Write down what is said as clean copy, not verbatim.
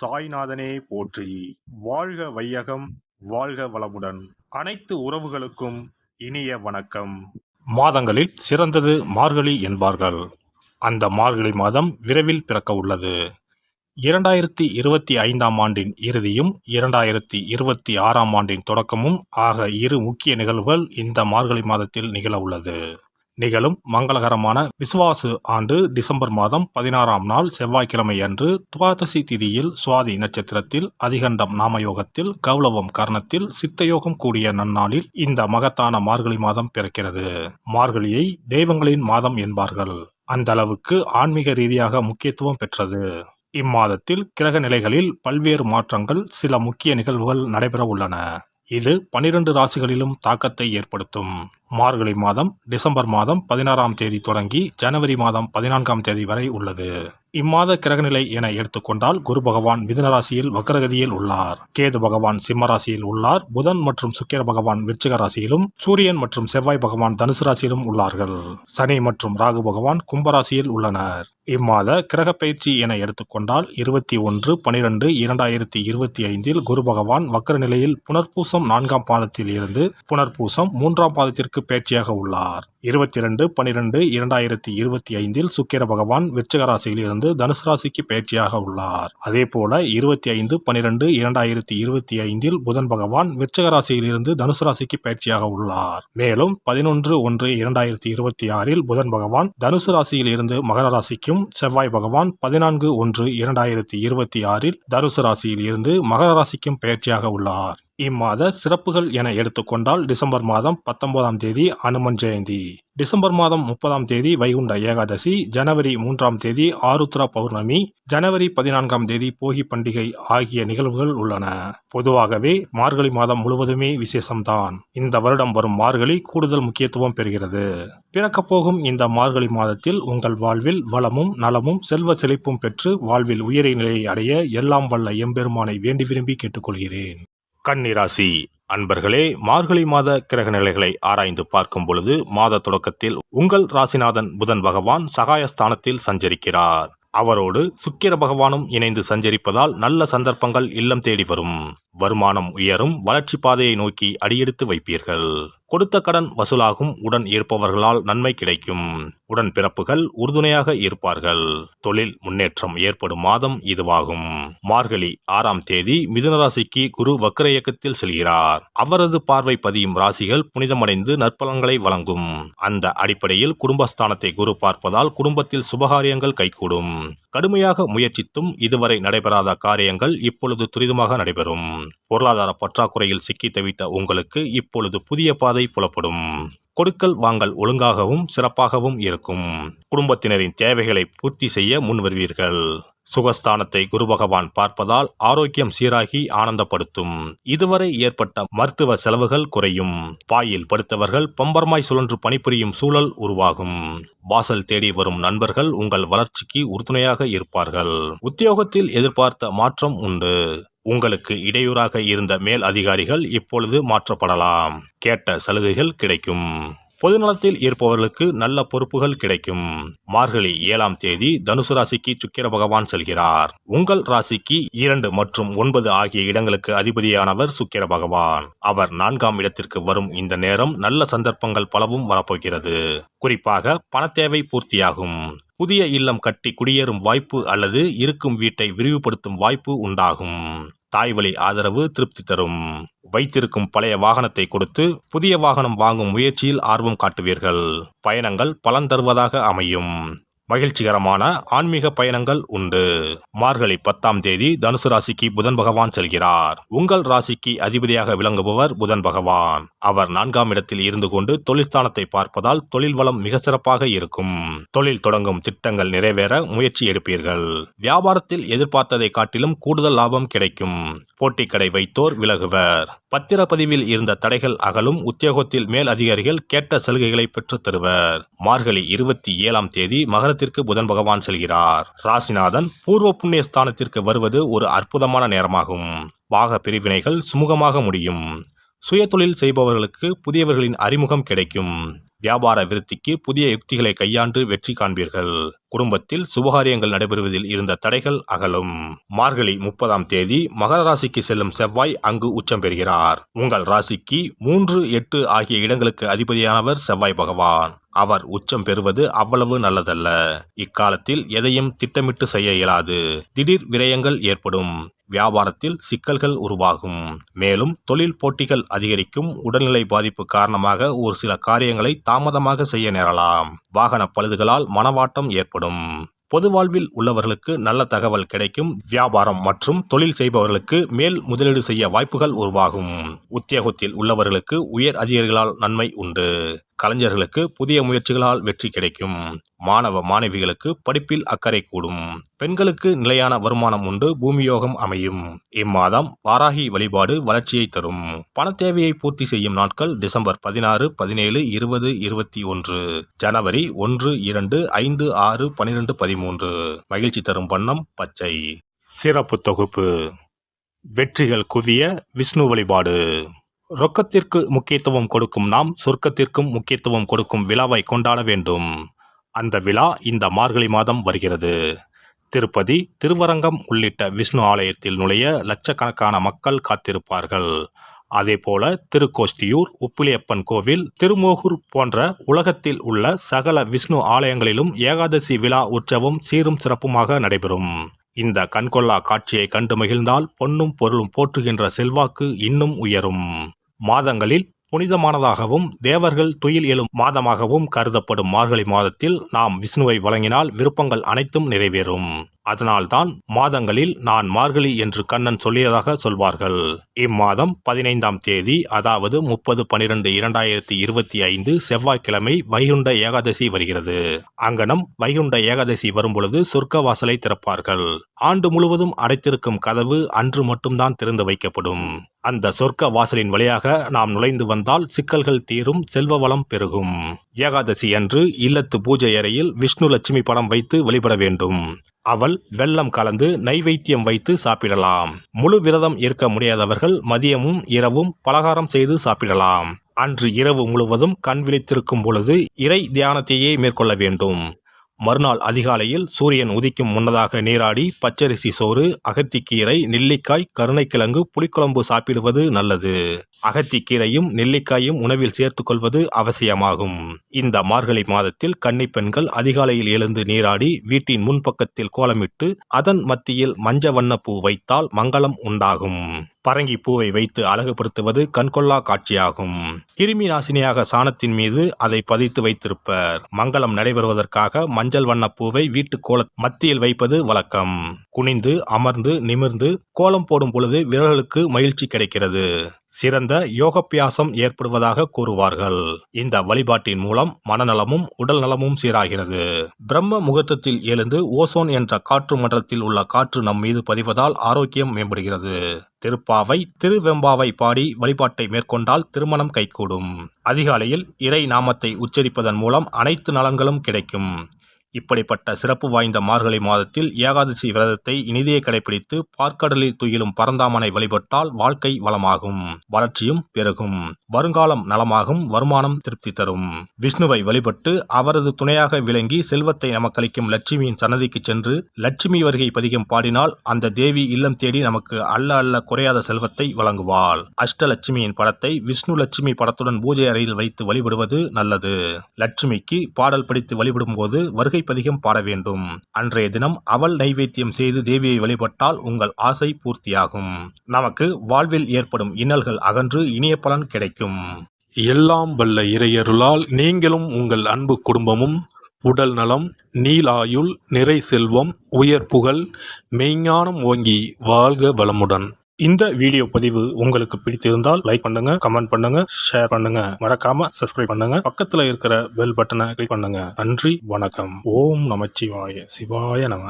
சாய்நாதனே போற்றி. வாழ்க வையகம், வாழ்க வளமுடன். அனைத்து உறவுகளுக்கும் இனிய வணக்கம். மாதங்களில் சிறந்தது மார்கழி என்பார்கள். அந்த மார்கழி மாதம் விரைவில் பிறக்க உள்ளது. 2025ஆம் ஆண்டின் இறுதியும் 2026ஆம் ஆண்டின் தொடக்கமும் ஆக இரு முக்கிய நிகழ்வுகள் இந்த மார்கழி மாதத்தில் நிகழ உள்ளது. நிகழும் மங்களகரமான விசுவாசு ஆண்டு டிசம்பர் மாதம் 16ஆம் நாள் செவ்வாய்க்கிழமை அன்று துவாதசி திதியில் சுவாதி நட்சத்திரத்தில் அதிகண்டம் நாமயோகத்தில் கௌளவம் கர்ணத்தில் சித்தயோகம் கூடிய நன்னாளில் இந்த மகத்தான மார்கழி மாதம் பிறக்கிறது. மார்கழியை தெய்வங்களின் மாதம் என்பார்கள். அந்த அளவுக்கு ஆன்மீக ரீதியாக முக்கியத்துவம் பெற்றது. இம்மாதத்தில் கிரக நிலைகளில் பல்வேறு மாற்றங்கள், சில முக்கிய நிகழ்வுகள் நடைபெற உள்ளன. இது 12 ராசிகளிலும் தாக்கத்தை ஏற்படுத்தும். மார்கழி மாதம் டிசம்பர் மாதம் 16ஆம் தேதி தொடங்கி ஜனவரி மாதம் 14ஆம் தேதி வரை உள்ளது. இம்மாத கிரகநிலை என எடுத்துக்கொண்டால் குரு பகவான் மிதுன ராசியில் வக்ரகதியில் உள்ளார். கேது பகவான் சிம்ம ராசியில் உள்ளார். புதன் மற்றும் சுக்கிர பகவான் விருச்சிக ராசியிலும், சூரியன் மற்றும் செவ்வாய் பகவான் தனுசு ராசியிலும் உள்ளார்கள். சனி மற்றும் ராகு பகவான் கும்பராசியில் உள்ளனர். இம்மாத கிரக பயிற்சி என எடுத்துக்கொண்டால் 21/12/2025 குரு பகவான் வக்ர நிலையில் புனர்பூசம் 4ஆம் பாதத்தில் இருந்து புனர்பூசம் 3ஆம் பாதத்திற்கு பயிற்சியாக உள்ளார். 22/12/2025 சுக்கிர பகவான் விருச்சிக ராசியில் இருந்து தனுசு ராசிக்கு பயிற்சியாக உள்ளார். அதேபோல 25/12/2025 புதன் பகவான் விருச்சிக ராசியில் இருந்து தனுசு ராசிக்கு பயிற்சியாக உள்ளார். மேலும் 11/1/2026 புதன் பகவான் தனுசு ராசியில் இருந்து மகர ராசிக்கும், செவ்வாய் பகவான் 14/1/2026 தனுசு ராசியில் இருந்து மகர ராசிக்கும் பயிற்சியாக உள்ளார். இம்மாத சிறப்புகள் என எடுத்துக்கொண்டால் டிசம்பர் மாதம் 19ஆம் தேதி அனுமன் ஜெயந்தி, டிசம்பர் மாதம் 30ஆம் தேதி வைகுண்ட ஏகாதசி, ஜனவரி 3ஆம் தேதி ஆருத்ரா பௌர்ணமி, ஜனவரி 14ஆம் தேதி போகி பண்டிகை ஆகிய நிகழ்வுகள் உள்ளன. பொதுவாகவே மார்கழி மாதம் முழுவதுமே விசேஷம்தான். இந்த வருடம் வரும் மார்கழி கூடுதல் முக்கியத்துவம் பெறுகிறது. பிறக்கப் போகும் இந்த மார்கழி மாதத்தில் உங்கள் வாழ்வில் வளமும் நலமும் செல்வ செழிப்பும் பெற்று வாழ்வில் உயரிய நிலையை அடைய எல்லாம் வல்ல எம்பெருமானை வேண்டி விரும்பி கேட்டுக்கொள்கிறேன். கன்னிராசி அன்பர்களே, மார்கழி மாத கிரக நிலைகளை ஆராய்ந்து பார்க்கும் பொழுது மாத தொடக்கத்தில் உங்கள் ராசிநாதன் புதன் பகவான் சகாயஸ்தானத்தில் சஞ்சரிக்கிறார். அவரோடு சுக்கிர பகவானும் இணைந்து சஞ்சரிப்பதால் நல்ல சந்தர்ப்பங்கள் இல்லம் தேடி வரும். வருமானம் உயரும். வளர்ச்சி பாதையை நோக்கி அடியெடுத்து வைப்பீர்கள். கொடுத்த கடன் வசூலாகும். உடன் இருப்பவர்களால் நன்மை கிடைக்கும். உடன் பிறப்புகள் உறுதுணையாக இருப்பார்கள். தொழில் முன்னேற்றம் ஏற்படும் மாதம் இதுவாகும். மார்கழி 6ஆம் தேதி மிதுன ராசிக்கு குரு வக்ர இயக்கத்தில் செல்கிறார். அவரது பார்வை பதியும் ராசிகள் புனிதமடைந்து நற்பலன்களை வழங்கும். அந்த அடிப்படையில் குடும்பஸ்தானத்தை குரு பார்ப்பதால் குடும்பத்தில் சுபகாரியங்கள் கைகூடும். கடுமையாக முயற்சித்தும் இதுவரை நடைபெறாத காரியங்கள் இப்பொழுது துரிதமாக நடைபெறும். பொருளாதார பற்றாக்குறையில் சிக்கி தவித்த உங்களுக்கு இப்பொழுது புதிய பாதை புலப்படும். கொடுக்கல் வாங்கல் ஒழுங்காகவும் சிறப்பாகவும் இருக்கும். குடும்பத்தினரின் தேவைகளை பூர்த்தி செய்ய முன்வருவீர்கள். சுகஸ்தானத்தை குரு பகவான் பார்ப்பதால் ஆரோக்கியம் சீராகி ஆனந்தப்படுத்தும். இதுவரை ஏற்பட்ட மருத்துவ செலவுகள் குறையும். பாயில் படுத்தவர்கள் பம்பரமாய் சுழன்று பணிபுரியும் சூழல் உருவாகும். வாசல் தேடி வரும் நண்பர்கள் உங்கள் வளர்ச்சிக்கு உறுதுணையாக இருப்பார்கள். உத்தியோகத்தில் எதிர்பார்த்த மாற்றம் உண்டு. உங்களுக்கு இடையூறாக இருந்த மேல் அதிகாரிகள் இப்பொழுது மாற்றப்படலாம். கேட்ட சலுகைகள் கிடைக்கும். பொதுநலத்தில் இருப்பவர்களுக்கு நல்ல பொறுப்புகள் கிடைக்கும். மார்கழி 7ஆம் தேதி தனுசு ராசிக்கு சுக்கிர பகவான் செல்கிறார். உங்கள் ராசிக்கு 2 மற்றும் 9 ஆகிய இடங்களுக்கு அதிபதியானவர் சுக்கிர பகவான். அவர் 4ஆம் இடத்திற்கு வரும் இந்த நேரம் நல்ல சந்தர்ப்பங்கள் பலவும் வரப்போகிறது. குறிப்பாக பணத்தேவை பூர்த்தியாகும். புதிய இல்லம் கட்டி குடியேறும் வாய்ப்பு அல்லது இருக்கும் வீட்டை விரிவுபடுத்தும் வாய்ப்பு உண்டாகும். தாய்வழி ஆதரவு திருப்தி தரும். வைத்திருக்கும் பழைய வாகனத்தை கொடுத்து புதிய வாகனம் வாங்கும் முயற்சியில் ஆர்வம் காட்டுவீர்கள். பயணங்கள் பலன் தருவதாக அமையும். மகிழ்ச்சிகரமான ஆன்மீக பயணங்கள் உண்டு. மார்கழி 10ஆம் தேதி தனுசு ராசிக்கு புதன் பகவான் செல்கிறார். உங்கள் ராசிக்கு அதிபதியாக விளங்குபவர் புதன் பகவான். அவர் 4ஆம் இடத்தில் இருந்து கொண்டு தொழில்ஸ்தானத்தை பார்ப்பதால் தொழில் வளம் மிக சிறப்பாக இருக்கும். தொழில் தொடங்கும் திட்டங்கள் நிறைவேற முயற்சி எடுப்பீர்கள். வியாபாரத்தில் எதிர்பார்த்ததை காட்டிலும் கூடுதல் லாபம் கிடைக்கும். போட்டி கடை வைத்தோர் விலகுவர். பத்திரப்பதிவில் இருந்த தடைகள் அகலும். உத்தியோகத்தில் மேல் அதிகாரிகள் கேட்ட சலுகைகளை பெற்றுத் தருவர். மார்கழி 27ஆம் தேதி மகரத்திற்கு புதன் பகவான் செல்கிறார். ராசிநாதன் பூர்வ புண்ணிய ஸ்தானத்திற்கு வருவது ஒரு அற்புதமான நேரமாகும். பாக பிரிவினைகள் சுமூகமாக முடியும். சுய தொழில் செய்பவர்களுக்கு புதியவர்களின் அறிமுகம் கிடைக்கும். வியாபார விருத்திக்கு புதிய யுக்திகளை கையாண்டு வெற்றி காண்பீர்கள். குடும்பத்தில் சுபகாரியங்கள் நடைபெறுவதில் இருந்த தடைகள் அகலும். மார்கழி 30ஆம் தேதி மகர ராசிக்கு செல்லும் செவ்வாய் அங்கு உச்சம் பெறுகிறார். உங்கள் ராசிக்கு 3, 8 ஆகிய இடங்களுக்கு அதிபதியானவர் செவ்வாய் பகவான். அவர் உச்சம் பெறுவது அவ்வளவு நல்லதல்ல. இக்காலத்தில் எதையும் திட்டமிட்டு செய்ய இயலாது. திடீர் விரயங்கள் ஏற்படும். வியாபாரத்தில் சிக்கல்கள் உருவாகும். மேலும் தொழில் போட்டிகள் அதிகரிக்கும். உடல்நிலை பாதிப்பு காரணமாக ஒரு சில காரியங்களை தாமதமாக செய்ய நேரலாம். வாகன பழுதுகளால் மனவாட்டம் ஏற்படும். பொது வாழ்வில் உள்ளவர்களுக்கு நல்ல தகவல் கிடைக்கும். வியாபாரம் மற்றும் தொழில் செய்பவர்களுக்கு மேல் முதலீடு செய்ய வாய்ப்புகள் உருவாகும். உத்தியோகத்தில் உள்ளவர்களுக்கு உயர் அதிகாரிகளால் நன்மை உண்டு. கலைஞர்களுக்கு புதிய முயற்சிகளால் வெற்றி கிடைக்கும். மாணவ மாணவிகளுக்கு படிப்பில் அக்கறை கூடும். பெண்களுக்கு நிலையான வருமானம் உண்டு. பூமியோகம் அமையும். இம்மாதம் வாராகி வழிபாடு வளர்ச்சியை தரும். பண தேவையை பூர்த்தி செய்யும் நாட்கள் டிசம்பர் 16, 17, 20, 21, ஜனவரி 1, 2, 5, 6, 12, 13. மகிழ்ச்சி தரும் வண்ணம் பச்சை. சிறப்பு தொகுப்பு. வெற்றிகள் குவிய விஷ்ணு வழிபாடு. ரொக்கத்திற்கு முக்கியத்துவம் கொடுக்கும் நாம் சொர்க்கத்திற்கும் முக்கியத்துவம் கொடுக்கும் விழாவை கொண்டாட வேண்டும். அந்த விழா இந்த மார்கழி மாதம் வருகிறது. திருப்பதி, திருவரங்கம் உள்ளிட்ட விஷ்ணு ஆலயத்தில் நுழைய லட்சக்கணக்கான மக்கள் காத்திருப்பார்கள். அதேபோல திருக்கோஷ்டியூர், உப்பிலியப்பன் கோவில், திருமோகூர் போன்ற உலகத்தில் உள்ள சகல விஷ்ணு ஆலயங்களிலும் ஏகாதசி விழா உற்சவம் சீரும் சிறப்புமாக நடைபெறும். இந்த கண்கொள்ளா காட்சியை கண்டு மகிழ்ந்தால் பொன்னும் பொருளும் போற்றுகின்ற செல்வாக்கு இன்னும் உயரும். மாதங்களில் புனிதமானதாகவும் தேவர்கள் துயில் எழும் மாதமாகவும் கருதப்படும் மார்கழி மாதத்தில் நாம் விஷ்ணுவை வழங்கினால் விருப்பங்கள் அனைத்தும் நிறைவேறும். அதனால்தான் மாதங்களில் நான் மார்கழி என்று கண்ணன் சொல்லியதாக சொல்வார்கள். இம்மாதம் 15ஆம் தேதி அதாவது 30/12/2025 செவ்வாய்க்கிழமை வைகுண்ட ஏகாதசி வருகிறது. அங்கனம் வைகுண்ட ஏகாதசி வரும்பொழுது சொர்க்க வாசலை திறப்பார்கள். ஆண்டு முழுவதும் அடைத்திருக்கும் கதவு அன்று மட்டும்தான் திறந்து வைக்கப்படும். அந்த சொர்க்க வாசலின் வழியாக நாம் நுழைந்து வந்தால் சிக்கல்கள் தீரும், செல்வ வளம் பெருகும். ஏகாதசி அன்று இல்லத்து பூஜை அறையில் விஷ்ணு லட்சுமி படம் வைத்து வழிபட வேண்டும். அவள் வெல்லம் கலந்து நைவேத்தியம் வைத்து சாப்பிடலாம். முழு விரதம் இருக்க முடியாதவர்கள் மதியமும் இரவும் பலகாரம் செய்து சாப்பிடலாம். அன்று இரவு முழுவதும் கண் விழித்திருக்கும் பொழுது இறை தியானத்தையே மேற்கொள்ள வேண்டும். மறுநாள் அதிகாலையில் சூரியன் உதிக்கும் முன்னதாக நீராடி பச்சரிசி சோறு, அகத்திக்கீரை, நெல்லிக்காய், கருணைக்கிழங்கு, புளிக்குழம்பு சாப்பிடுவது நல்லது. அகத்திக்கீரையும் நெல்லிக்காயும் உணவில் சேர்த்துக் கொள்வது அவசியமாகும். இந்த மார்கழி மாதத்தில் கன்னி பெண்கள் அதிகாலையில் எழுந்து நீராடி வீட்டின் முன்பக்கத்தில் கோலமிட்டு அதன் மத்தியில் மஞ்ச வண்ண பூ வைத்தால் மங்களம் உண்டாகும். பரங்கி பூவை வைத்து அழகுபடுத்துவது கண்கொள்ளா காட்சியாகும். கிருமி நாசினியாக சாணத்தின் மீது அதை பதித்து வைத்திருப்பர். மங்களம் நடைபெறுவதற்காக மஞ்சள் வண்ண பூவை வீட்டு கோல மத்தியில் வைப்பது வழக்கம். குனிந்து அமர்ந்து நிமிர்ந்து கோலம் போடும் பொழுது விரல்களுக்கு மகிழ்ச்சி கிடைக்கிறது. சிறந்த யோகப்பியாசம் ஏற்படுவதாக கூறுவார்கள். இந்த வழிபாட்டின் மூலம் மனநலமும் உடல் நலமும் சீராகிறது. பிரம்ம முகூர்த்தத்தில் எழுந்து ஓசோன் என்ற காற்று மண்டலத்தில் உள்ள காற்று நம் மீது பதிவதால் ஆரோக்கியம் மேம்படுகிறது. திருப்பாவை, திருவெம்பாவை பாடி வழிபாட்டை மேற்கொண்டால் திருமணம் கைகூடும். அதிகாலையில் இறை நாமத்தை உச்சரிப்பதன் மூலம் அனைத்து நலன்களும் கிடைக்கும். இப்படிப்பட்ட சிறப்பு வாய்ந்த மார்கழி மாதத்தில் ஏகாதசி விரதத்தை இனிதே கடைபிடித்து பார்க்கடலில் துயிலும் பரந்தாமனை வழிபட்டால் வாழ்க்கை வளமாகும், வளர்ச்சியும் பெருகும், வருங்காலம் நலமாகும், வருமானம் திருப்தி தரும். விஷ்ணுவை வழிபட்டு அவரது துணையாக விளங்கி செல்வத்தை நமக்களிக்கும் லட்சுமியின் சன்னதிக்கு சென்று லட்சுமி வருகை பதிகம் பாடினால் அந்த தேவி இல்லம் தேடி நமக்கு அல்ல குறையாத செல்வத்தை வழங்குவாள். அஷ்டலட்சுமியின் படத்தை விஷ்ணு லட்சுமி படத்துடன் பூஜை அறையில் வைத்து வழிபடுவது நல்லது. லட்சுமிக்கு பாடல் படித்து வழிபடும் போது வருகை பதிகம் பாட வேண்டும். அன்றைய தினம் அவள் நைவேத்தியம் செய்து தேவியை வழிபட்டால் உங்கள் ஆசை பூர்த்தியாகும். நமக்கு வாழ்வில் ஏற்படும் இன்னல்கள் அகன்று இனிய பலன் கிடைக்கும். எல்லாம் வல்ல இறையருளால் நீங்களும் உங்கள் அன்பு குடும்பமும் உடல் நலம், நீலாயுள், நிறை செல்வம், உயர் புகழ், மெய்ஞானம் ஓங்கி வாழ்க வளமுடன். இந்த வீடியோ பதிவு உங்களுக்கு பிடித்திருந்தால் லைக் பண்ணுங்க, கமெண்ட் பண்ணுங்க, ஷேர் பண்ணுங்க, மறக்காம சப்ஸ்கிரைப் பண்ணுங்க, பக்கத்துல இருக்கிற பெல் பட்டனை கிளிக் பண்ணுங்க. நன்றி, வணக்கம். ஓம் நமச்சிவாய. சிவாய நம.